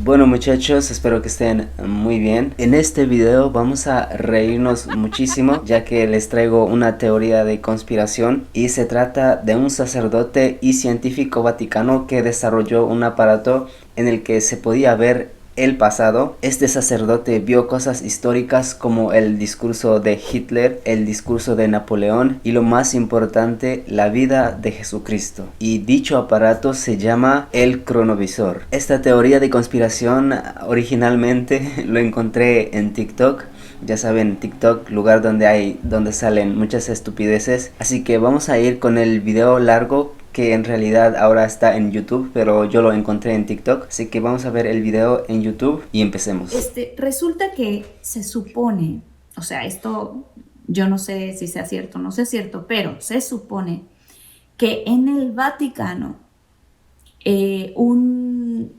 Bueno muchachos, espero que estén muy bien. En este video vamos a reírnos muchísimo, ya que les traigo una teoría de conspiración y se trata de un sacerdote y científico vaticano que desarrolló un aparato en el que se podía ver el pasado. Este sacerdote vio cosas históricas como el discurso de Hitler, el discurso de Napoleón y lo más importante, la vida de Jesucristo. Y dicho aparato se llama el cronovisor. Esta teoría de conspiración originalmente lo encontré en TikTok. Ya saben, TikTok, lugar donde salen muchas estupideces. Así que vamos a ir con el video largo que en realidad ahora está en YouTube, pero yo lo encontré en TikTok, así que vamos a ver el video en YouTube y empecemos. Resulta que se supone, o sea, esto yo no sé si sea cierto o no sea cierto, pero se supone que en el Vaticano un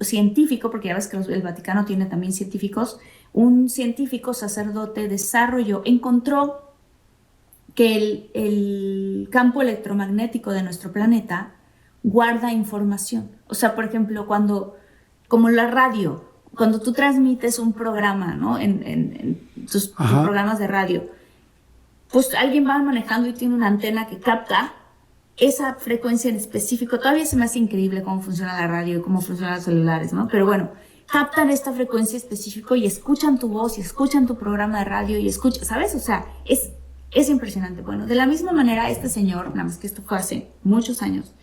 científico, porque ya ves que el Vaticano tiene también científicos, un científico sacerdote encontró que el campo electromagnético de nuestro planeta guarda información. O sea, por ejemplo, como la radio, cuando tú transmites un programa, ¿no? En tus programas de radio, pues alguien va manejando y tiene una antena que capta esa frecuencia en específico. Todavía se me hace increíble cómo funciona la radio y cómo funcionan los celulares, ¿no? Pero bueno, captan esta frecuencia específica y escuchan tu voz y escuchan tu programa de radio y escuchan, ¿sabes? O sea, es impresionante. Bueno, de la misma manera, este señor, nada más que esto fue hace muchos años,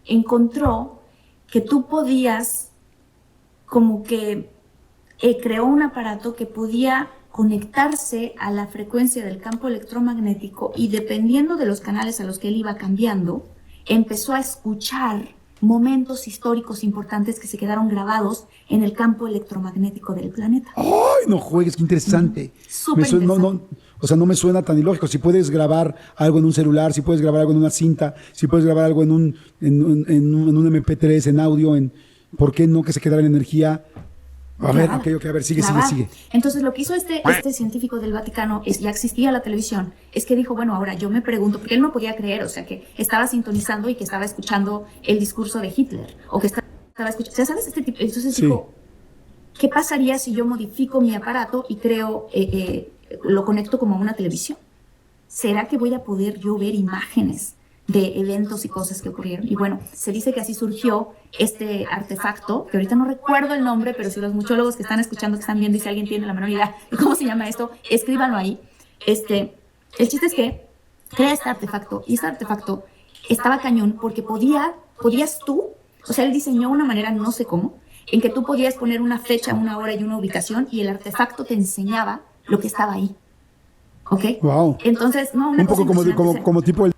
encontró que tú podías, como que creó un aparato que podía conectarse a la frecuencia del campo electromagnético y dependiendo de los canales a los que él iba cambiando, empezó a escuchar momentos históricos importantes que se quedaron grabados en el campo electromagnético del planeta. ¡Ay, no juegues! ¡Qué interesante! Súper interesante. O sea, no me suena tan ilógico. Si puedes grabar algo en un celular, si puedes grabar algo en una cinta, si puedes grabar algo en un MP3, en audio, ¿por qué no que se quedara en energía? A ver, sigue. Entonces lo que hizo este científico del Vaticano, ya existía la televisión, es que dijo, bueno, ahora yo me pregunto, porque él no podía creer, o sea, que estaba sintonizando y que estaba escuchando el discurso de Hitler, o que estaba escuchando, o sea, ¿sabes? Entonces dijo, ¿qué pasaría si yo modifico mi aparato y creo, lo conecto como a una televisión? ¿Será que voy a poder yo ver imágenes de eventos y cosas que ocurrieron? Y bueno, se dice que así surgió este artefacto, que ahorita no recuerdo el nombre, pero si los muchólogos que están escuchando, que están viendo, y si alguien tiene la menor idea de cómo se llama esto, escríbanlo ahí. El chiste es que crea este artefacto, y este artefacto estaba cañón porque podías tú, o sea, él diseñó una manera, no sé cómo, en que tú podías poner una fecha, una hora y una ubicación, y el artefacto te enseñaba lo que estaba ahí. ¿Ok? Wow. Entonces, no, un poco como tipo el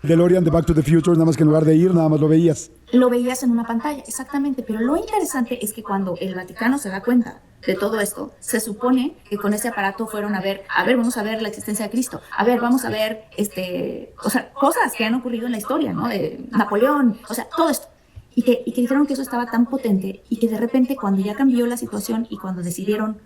DeLorean de Back to the Future, nada más que en lugar de ir, nada más lo veías. Lo veías en una pantalla, exactamente. Pero lo interesante es que cuando el Vaticano se da cuenta de todo esto, se supone que con ese aparato fueron a ver, vamos a ver la existencia de Cristo, vamos a ver, o sea, cosas que han ocurrido en la historia, ¿no? De Napoleón, o sea, todo esto. Y que dijeron que eso estaba tan potente y que de repente cuando ya cambió la situación y cuando decidieron,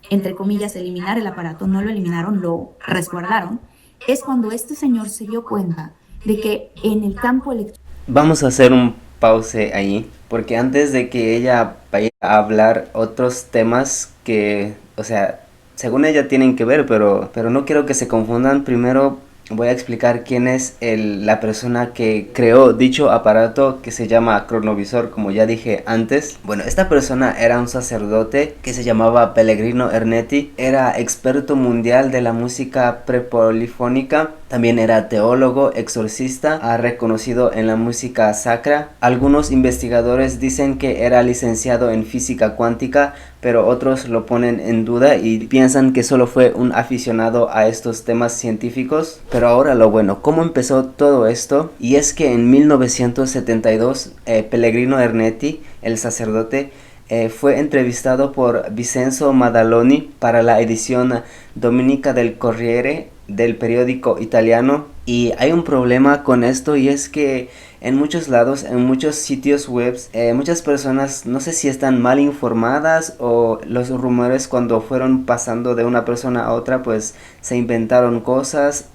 entre comillas, eliminar el aparato, no lo eliminaron, lo resguardaron, es cuando este señor se dio cuenta de que en el campo electrónico... Vamos a hacer un pause ahí, porque antes de que ella vaya a hablar otros temas que, o sea, según ella tienen que ver, pero no quiero que se confundan. Primero voy a explicar quién es la persona que creó dicho aparato que se llama cronovisor, como ya dije antes. Bueno, esta persona era un sacerdote que se llamaba Pellegrino Ernetti, era experto mundial de la música prepolifónica, también era teólogo, exorcista, reconocido en la música sacra. Algunos investigadores dicen que era licenciado en física cuántica, pero otros lo ponen en duda y piensan que solo fue un aficionado a estos temas científicos. Pero ahora lo bueno, ¿cómo empezó todo esto? Y es que en 1972 Pellegrino Ernetti, el sacerdote, fue entrevistado por Vincenzo Madaloni para la edición dominica del Corriere, del periódico italiano. Y hay un problema con esto, y es que en muchos lados, en muchos sitios web, muchas personas no sé si están mal informadas o los rumores cuando fueron pasando de una persona a otra pues se inventaron cosas,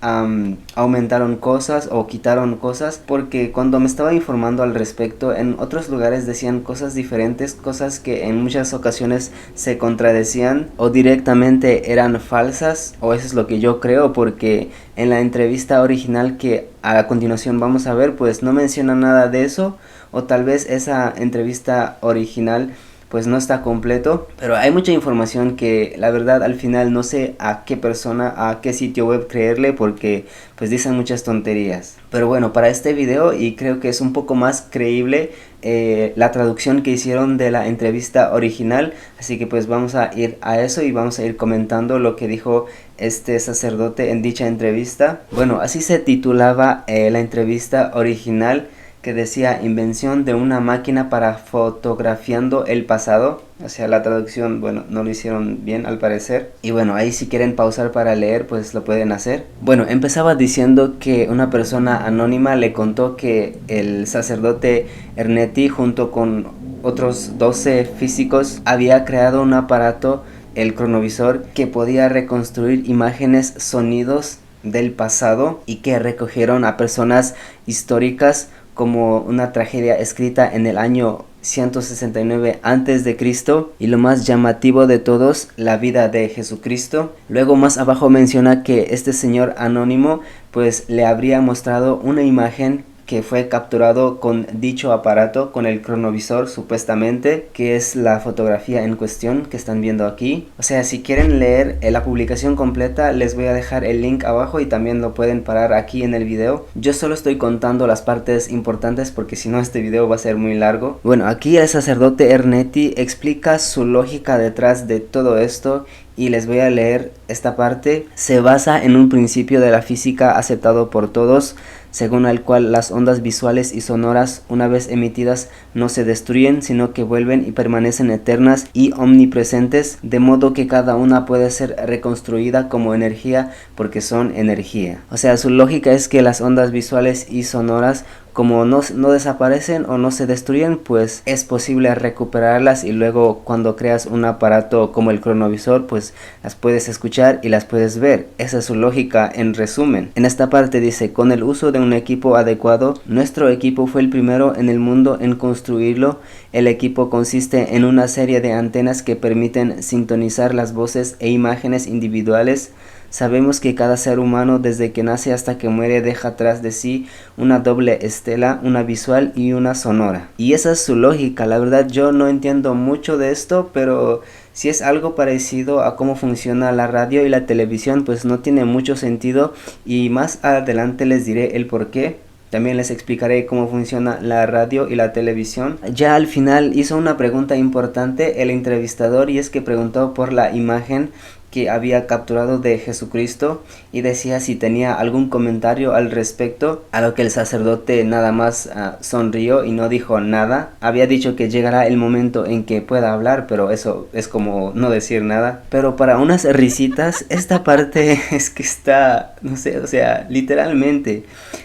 aumentaron cosas o quitaron cosas, porque cuando me estaba informando al respecto, en otros lugares decían cosas diferentes, cosas que en muchas ocasiones se contradecían o directamente eran falsas, o eso es lo que yo creo, porque en la entrevista original que a continuación vamos a ver, pues no menciona nada de eso, o tal vez esa entrevista original pues no está completo, pero hay mucha información que la verdad al final no sé a qué persona, a qué sitio web creerle, porque pues dicen muchas tonterías. Pero bueno, para este video, y creo que es un poco más creíble la traducción que hicieron de la entrevista original, así que pues vamos a ir a eso y vamos a ir comentando lo que dijo este sacerdote en dicha entrevista. Bueno, así se titulaba la entrevista original, que decía invención de una máquina para fotografiando el pasado. O sea, la traducción, bueno, no lo hicieron bien al parecer. Y bueno, ahí si quieren pausar para leer, pues lo pueden hacer. Bueno, empezaba diciendo que una persona anónima le contó que el sacerdote Ernetti junto con otros 12 físicos había creado un aparato, el cronovisor, que podía reconstruir imágenes, sonidos del pasado, y que recogieron a personas históricas como una tragedia escrita en el año 169 antes de Cristo, y lo más llamativo de todos, la vida de Jesucristo. Luego más abajo menciona que este señor anónimo pues le habría mostrado una imagen que fue capturado con dicho aparato, con el cronovisor supuestamente, que es la fotografía en cuestión que están viendo aquí. O sea, si quieren leer la publicación completa, les voy a dejar el link abajo y también lo pueden parar aquí en el video. Yo solo estoy contando las partes importantes porque si no este video va a ser muy largo. Bueno, aquí el sacerdote Ernetti explica su lógica detrás de todo esto, y les voy a leer esta parte. Se basa en un principio de la física aceptado por todos, según el cual las ondas visuales y sonoras, una vez emitidas, no se destruyen, sino que vuelven y permanecen eternas y omnipresentes, de modo que cada una puede ser reconstruida como energía porque son energía. O sea, su lógica es que las ondas visuales y sonoras, como no desaparecen o no se destruyen, pues es posible recuperarlas, y luego cuando creas un aparato como el cronovisor, pues las puedes escuchar y las puedes ver. Esa es su lógica en resumen. En esta parte dice: con el uso de un equipo adecuado, nuestro equipo fue el primero en el mundo en construirlo. El equipo consiste en una serie de antenas que permiten sintonizar las voces e imágenes individuales. Sabemos que cada ser humano desde que nace hasta que muere deja atrás de sí una doble estela, una visual y una sonora. Y esa es su lógica. La verdad yo no entiendo mucho de esto, pero si es algo parecido a cómo funciona la radio y la televisión, pues no tiene mucho sentido, y más adelante les diré el por qué. También les explicaré cómo funciona la radio y la televisión. Ya al final hizo una pregunta importante el entrevistador, y es que preguntó por la imagen que había capturado de Jesucristo, y decía si tenía algún comentario al respecto, a lo que el sacerdote nada más sonrió y no dijo nada. Había dicho que llegará el momento en que pueda hablar, pero eso es como no decir nada. Pero para unas risitas, esta parte es que está, no sé, o sea, literalmente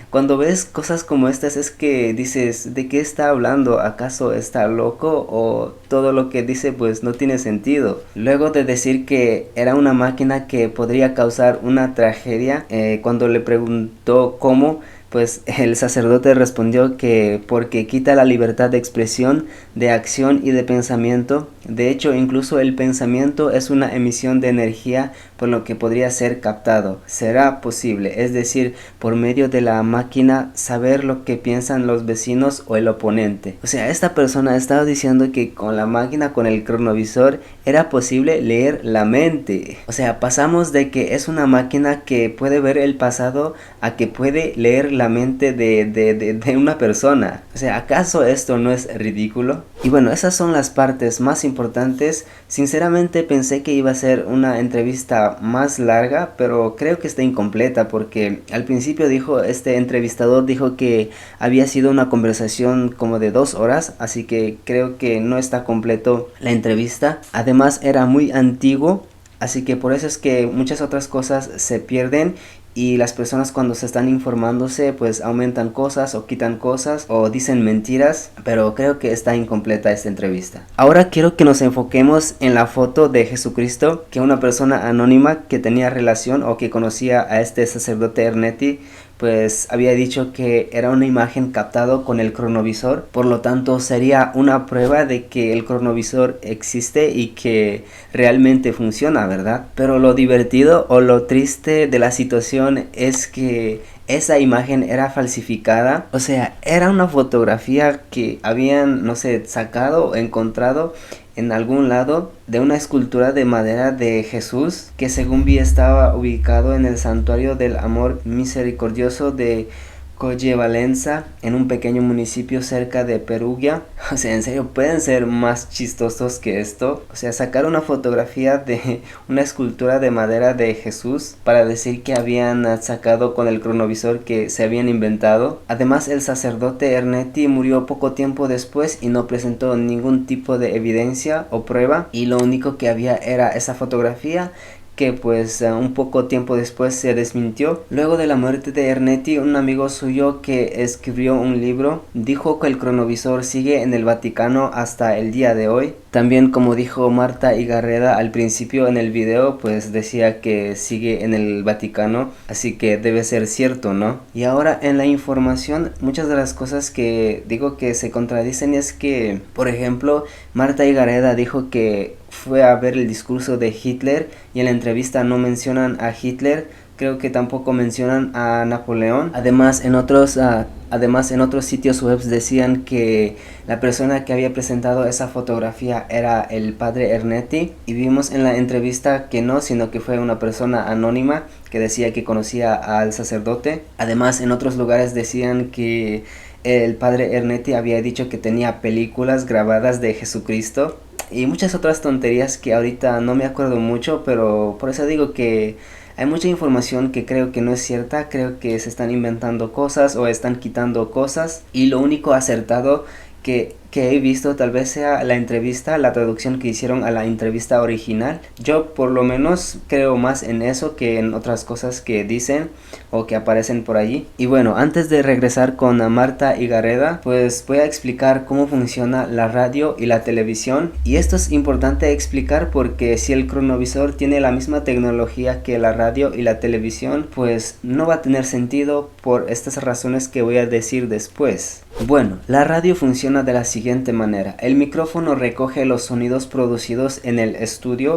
cuando ves cosas como estas es que dices, ¿de qué está hablando? ¿Acaso está loco? O todo lo que dice pues no tiene sentido. Luego de decir que era una máquina que podría causar una tragedia, cuando le preguntó cómo, pues el sacerdote respondió que porque quita la libertad de expresión, de acción y de pensamiento. De hecho, incluso el pensamiento es una emisión de energía, por lo que podría ser captado. Será posible, es decir, por medio de la máquina, saber lo que piensan los vecinos o el oponente. O sea, esta persona estaba diciendo que con la máquina, con el cronovisor, era posible leer la mente. O sea, pasamos de que es una máquina que puede ver el pasado a que puede leer la mente de una persona. O sea, ¿acaso esto no es ridículo? Y bueno, esas son las partes más importantes. Sinceramente pensé que iba a ser una entrevista más larga, pero creo que está incompleta, porque al principio este entrevistador dijo que había sido una conversación como de 2 horas, así que creo que no está completo la entrevista. Además era muy antiguo, así que por eso es que muchas otras cosas se pierden, y las personas cuando se están informándose pues aumentan cosas o quitan cosas o dicen mentiras, pero creo que está incompleta esta entrevista. Ahora quiero que nos enfoquemos en la foto de Jesucristo que una persona anónima que tenía relación o que conocía a este sacerdote Ernetti pues había dicho que era una imagen captado con el cronovisor, por lo tanto sería una prueba de que el cronovisor existe y que realmente funciona, ¿verdad? Pero lo divertido o lo triste de la situación es que esa imagen era falsificada, o sea, era una fotografía que habían, no sé, sacado o encontrado en algún lado de una escultura de madera de Jesús que según vi estaba ubicado en el santuario del amor misericordioso de Collevalenza, en un pequeño municipio cerca de Perugia. O sea, en serio, pueden ser más chistosos que esto. O sea, sacar una fotografía de una escultura de madera de Jesús para decir que habían sacado con el cronovisor que se habían inventado. Además, el sacerdote Ernetti murió poco tiempo después y no presentó ningún tipo de evidencia o prueba, y lo único que había era esa fotografía que pues un poco tiempo después se desmintió. Luego de la muerte de Ernetti, un amigo suyo que escribió un libro dijo que el cronovisor sigue en el Vaticano hasta el día de hoy. También, como dijo Marta Higareda al principio en el video, pues decía que sigue en el Vaticano, así que debe ser cierto, ¿no? Y ahora en la información, muchas de las cosas que digo que se contradicen es que, por ejemplo, Marta Higareda dijo que fue a ver el discurso de Hitler y en la entrevista no mencionan a Hitler, creo que tampoco mencionan a Napoleón. Además en otros sitios web decían que la persona que había presentado esa fotografía era el padre Ernetti, y vimos en la entrevista que no, sino que fue una persona anónima que decía que conocía al sacerdote. Además en otros lugares decían que el padre Ernetti había dicho que tenía películas grabadas de Jesucristo y muchas otras tonterías que ahorita no me acuerdo mucho, pero por eso digo que hay mucha información que creo que no es cierta. Creo que se están inventando cosas o están quitando cosas, y lo único acertado que he visto tal vez sea la entrevista, la traducción que hicieron a la entrevista original. Yo por lo menos creo más en eso que en otras cosas que dicen o que aparecen por allí. Y bueno, antes de regresar con Marta Higareda, pues voy a explicar cómo funciona la radio y la televisión. Y esto es importante explicar porque si el cronovisor tiene la misma tecnología que la radio y la televisión, pues no va a tener sentido por estas razones que voy a decir después. Bueno, la radio funciona de la siguiente manera. El micrófono recoge los sonidos producidos en el estudio.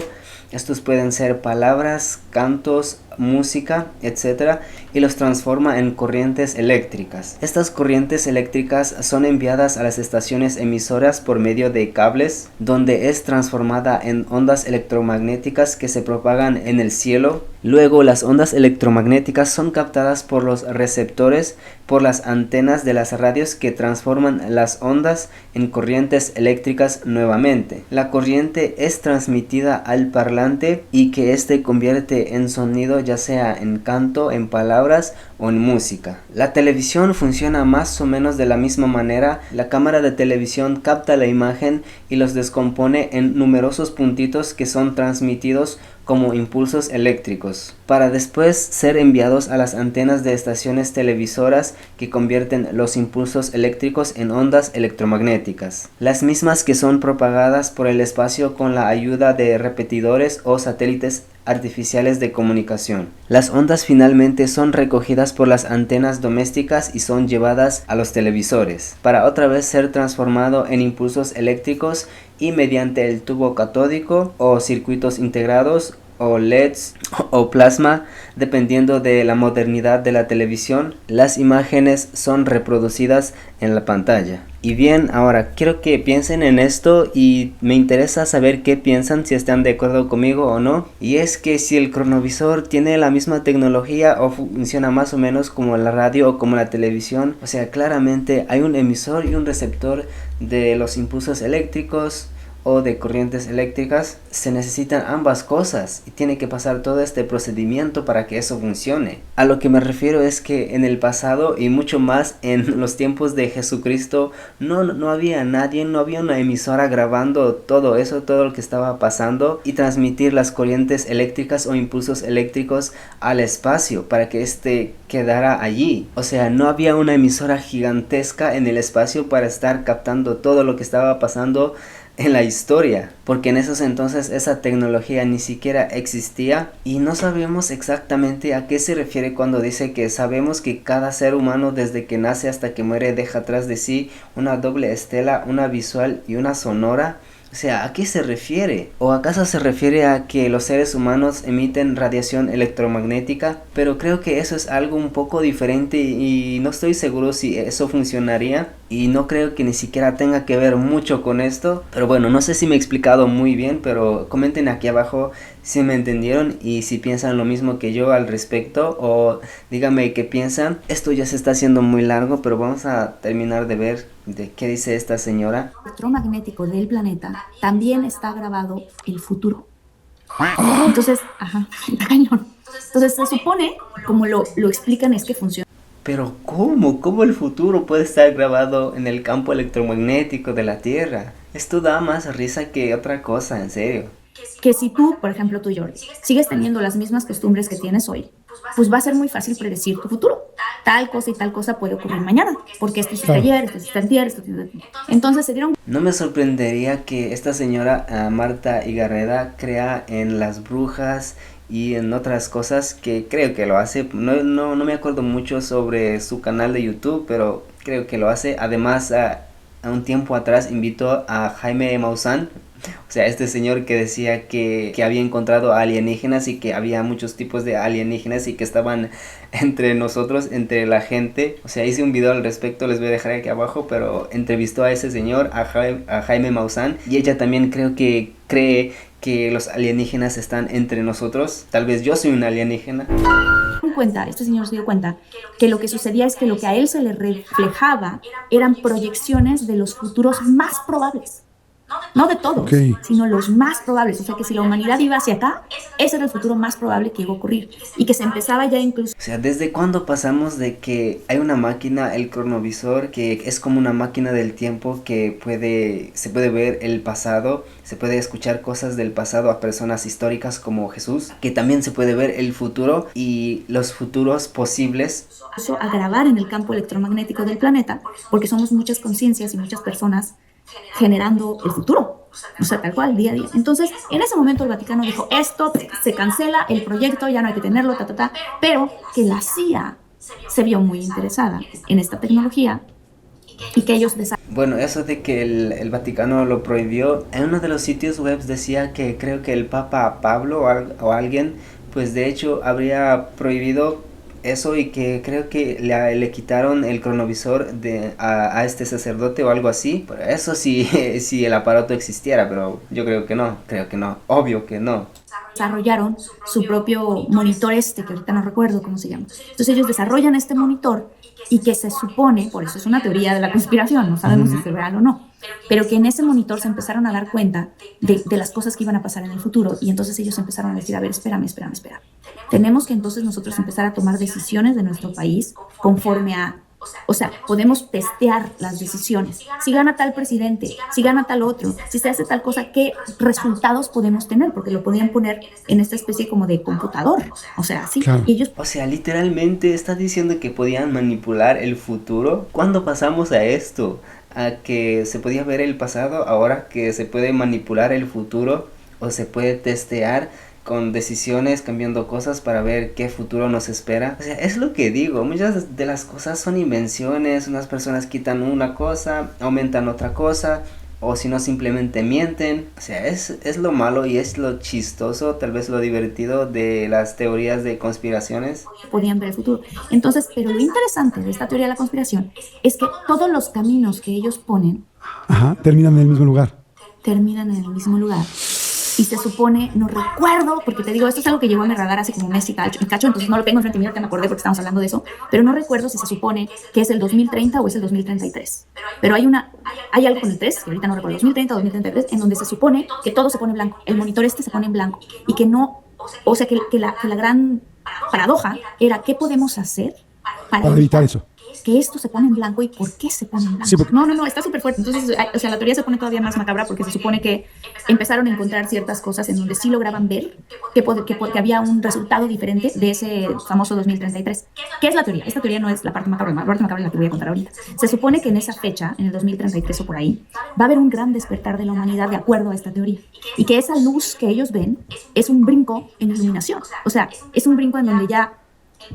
Estos pueden ser palabras, cantos, música, etc. y los transforma en corrientes eléctricas. Estas corrientes eléctricas son enviadas a las estaciones emisoras por medio de cables, donde es transformada en ondas electromagnéticas que se propagan en el cielo. Luego las ondas electromagnéticas son captadas por los receptores por las antenas de las radios, que transforman las ondas en corrientes eléctricas nuevamente. La corriente es transmitida al parlante y que éste convierte en sonido, ya sea en canto, en palabras o en música. La televisión funciona más o menos de la misma manera. La cámara de televisión capta la imagen y los descompone en numerosos puntitos que son transmitidos como impulsos eléctricos, para después ser enviados a las antenas de estaciones televisoras, que convierten los impulsos eléctricos en ondas electromagnéticas, las mismas que son propagadas por el espacio con la ayuda de repetidores o satélites artificiales de comunicación. Las ondas finalmente son recogidas por las antenas domésticas y son llevadas a los televisores, para otra vez ser transformado en impulsos eléctricos, y mediante el tubo catódico o circuitos integrados o LEDs o plasma, dependiendo de la modernidad de la televisión, las imágenes son reproducidas en la pantalla. Y bien, ahora quiero que piensen en esto y me interesa saber qué piensan, si están de acuerdo conmigo o no. Y es que si el cronovisor tiene la misma tecnología o funciona más o menos como la radio o como la televisión, o sea, claramente hay un emisor y un receptor de los impulsos eléctricos o de corrientes eléctricas, se necesitan ambas cosas y tiene que pasar todo este procedimiento para que eso funcione. A lo que me refiero es que en el pasado y mucho más en los tiempos de Jesucristo no había nadie, no había una emisora grabando todo eso, todo lo que estaba pasando y transmitir las corrientes eléctricas o impulsos eléctricos al espacio para que este quedara allí. O sea, no había una emisora gigantesca en el espacio para estar captando todo lo que estaba pasando en la historia, porque en esos entonces esa tecnología ni siquiera existía y no sabemos exactamente a qué se refiere cuando dice que sabemos que cada ser humano desde que nace hasta que muere deja atrás de sí una doble estela, una visual y una sonora. O sea, ¿a qué se refiere? ¿O acaso se refiere a que los seres humanos emiten radiación electromagnética? Pero creo que eso es algo un poco diferente y no estoy seguro si eso funcionaría. Y no creo que ni siquiera tenga que ver mucho con esto. Pero bueno, no sé si me he explicado muy bien, pero comenten aquí abajo si me entendieron y si piensan lo mismo que yo al respecto. O díganme qué piensan. Esto ya se está haciendo muy largo, pero vamos a terminar de ver de qué dice esta señora. Electromagnético del planeta también está grabado el futuro. Entonces, está cañón. Entonces se supone, como lo explican, es que funciona. Pero ¿cómo? ¿Cómo el futuro puede estar grabado en el campo electromagnético de la Tierra? Esto da más risa que otra cosa, en serio. Que si tú, por ejemplo, tú, Jordi, sigues teniendo las mismas costumbres que tienes hoy, pues va a ser muy fácil predecir tu futuro. Tal cosa y tal cosa puede ocurrir mañana, porque esto hiciste ayer, esto hiciste antier, esto hiciste... Entonces se dieron... No me sorprendería que esta señora Marta Higareda crea en las brujas y en otras cosas, que creo que lo hace. No me acuerdo mucho sobre su canal de YouTube, pero creo que lo hace. Además, a un tiempo atrás invitó a Jaime Maussan, o sea, este señor que decía que había encontrado alienígenas y que había muchos tipos de alienígenas y que estaban entre nosotros, entre la gente. O sea, hice un video al respecto, les voy a dejar aquí abajo, pero entrevistó a ese señor, a Jaime Maussan, y ella también creo que cree que los alienígenas están entre nosotros. Tal vez yo soy un alienígena. Este señor se dio cuenta que lo que sucedía es que lo que a él se le reflejaba eran proyecciones de los futuros más probables. No de todos, sino los más probables. O sea, que si la humanidad iba hacia acá, ese era el futuro más probable que iba a ocurrir. Y que se empezaba ya incluso... O sea, ¿desde cuándo pasamos de que hay una máquina, el cronovisor, que es como una máquina del tiempo que se puede ver el pasado, se puede escuchar cosas del pasado a personas históricas como Jesús, que también se puede ver el futuro y los futuros posibles? A grabar en el campo electromagnético del planeta, porque somos muchas conciencias y muchas personas generando el futuro, o sea, tal cual, día a día. Entonces, en ese momento el Vaticano dijo, esto se cancela, el proyecto ya no hay que tenerlo, pero que la CIA se vio muy interesada en esta tecnología y que ellos Bueno, eso de que el Vaticano lo prohibió, en uno de los sitios web decía que creo que el Papa Pablo o alguien, pues de hecho habría prohibido eso y que creo que le quitaron el cronovisor a este sacerdote o algo así. Pero eso sí, si el aparato existiera, pero yo creo que no, obvio que no. Desarrollaron su propio monitor que ahorita no recuerdo cómo se llama. Entonces ellos desarrollan este monitor y que se supone, por eso es una teoría de la conspiración, no sabemos si es real o no, pero que en ese monitor se empezaron a dar cuenta de las cosas que iban a pasar en el futuro y entonces ellos empezaron a decir, a ver, espérame. Tenemos que entonces nosotros empezar a tomar decisiones de nuestro país conforme a... O sea, podemos testear las decisiones. Si gana tal presidente, si gana tal otro, si se hace tal cosa, ¿qué resultados podemos tener? Porque lo podían poner en esta especie como de computador. O sea, sí. Claro. Y ellos... O sea, literalmente está diciendo que podían manipular el futuro. ¿Cuándo pasamos a esto? A que se podía ver el pasado, ahora que se puede manipular el futuro o se puede testear con decisiones, cambiando cosas para ver qué futuro nos espera. O sea, es lo que digo, muchas de las cosas son invenciones, unas personas quitan una cosa, aumentan otra cosa, o si no simplemente mienten. O sea, es lo malo y es lo chistoso, tal vez lo divertido de las teorías de conspiraciones. Podían ver el futuro. Entonces, pero lo interesante de esta teoría de la conspiración es que todos los caminos que ellos ponen terminan en el mismo lugar. y se supone, no recuerdo, porque te digo, esto es algo que llegó a mi radar hace como un mes y cacho, entonces no lo tengo enfrente mío, que me acordé porque estamos hablando de eso, pero no recuerdo si se supone que es el 2030 o es el 2033. Pero hay algo con el 3, que ahorita no recuerdo, 2030 o 2033, en donde se supone que todo se pone blanco, el monitor se pone en blanco, y que no, o sea, que la gran paradoja era, ¿qué podemos hacer para evitar eso? Que esto se pone en blanco y por qué se pone en blanco? Sí, porque... No, está súper fuerte. Entonces, o sea, la teoría se pone todavía más macabra porque se supone que empezaron a encontrar ciertas cosas en donde sí lograban ver que había un resultado diferente de ese famoso 2033. ¿Qué es la teoría? Esta teoría no es la parte macabra, la parte macabra es la que voy a contar ahorita. Se supone que en esa fecha, en el 2033 o por ahí, va a haber un gran despertar de la humanidad de acuerdo a esta teoría. Y que esa luz que ellos ven es un brinco en iluminación. O sea, es un brinco en donde ya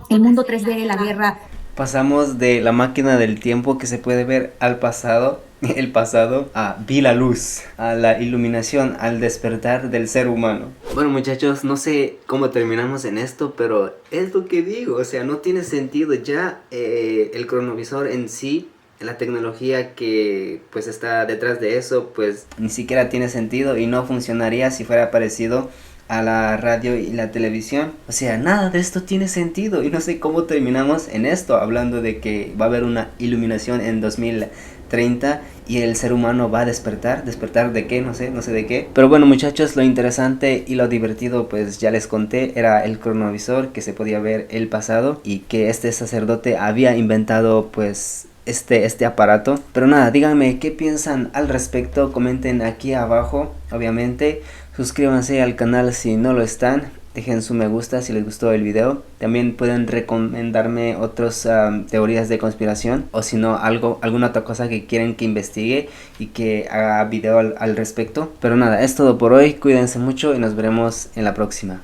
el mundo 3D, la guerra... Pasamos de la máquina del tiempo que se puede ver al pasado, el pasado, a vi la luz, a la iluminación, al despertar del ser humano. Bueno, muchachos, no sé cómo terminamos en esto, pero es lo que digo, o sea, no tiene sentido ya el cronovisor en sí. La tecnología que pues está detrás de eso pues ni siquiera tiene sentido y no funcionaría si fuera parecido a la radio y la televisión. O sea, nada de esto tiene sentido y no sé cómo terminamos en esto, hablando de que va a haber una iluminación en 2030 y el ser humano va a despertar de qué, no sé de qué. Pero bueno, muchachos, lo interesante y lo divertido pues ya les conté, era el cronovisor, que se podía ver el pasado y que este sacerdote había inventado pues este aparato. Pero nada, díganme qué piensan al respecto, comenten aquí abajo, obviamente. Suscríbanse al canal si no lo están, dejen su me gusta si les gustó el video. También pueden recomendarme otras teorías de conspiración, o si no, alguna otra cosa que quieren que investigue y que haga video al respecto. Pero nada, es todo por hoy, cuídense mucho y nos veremos en la próxima.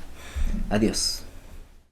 Adiós.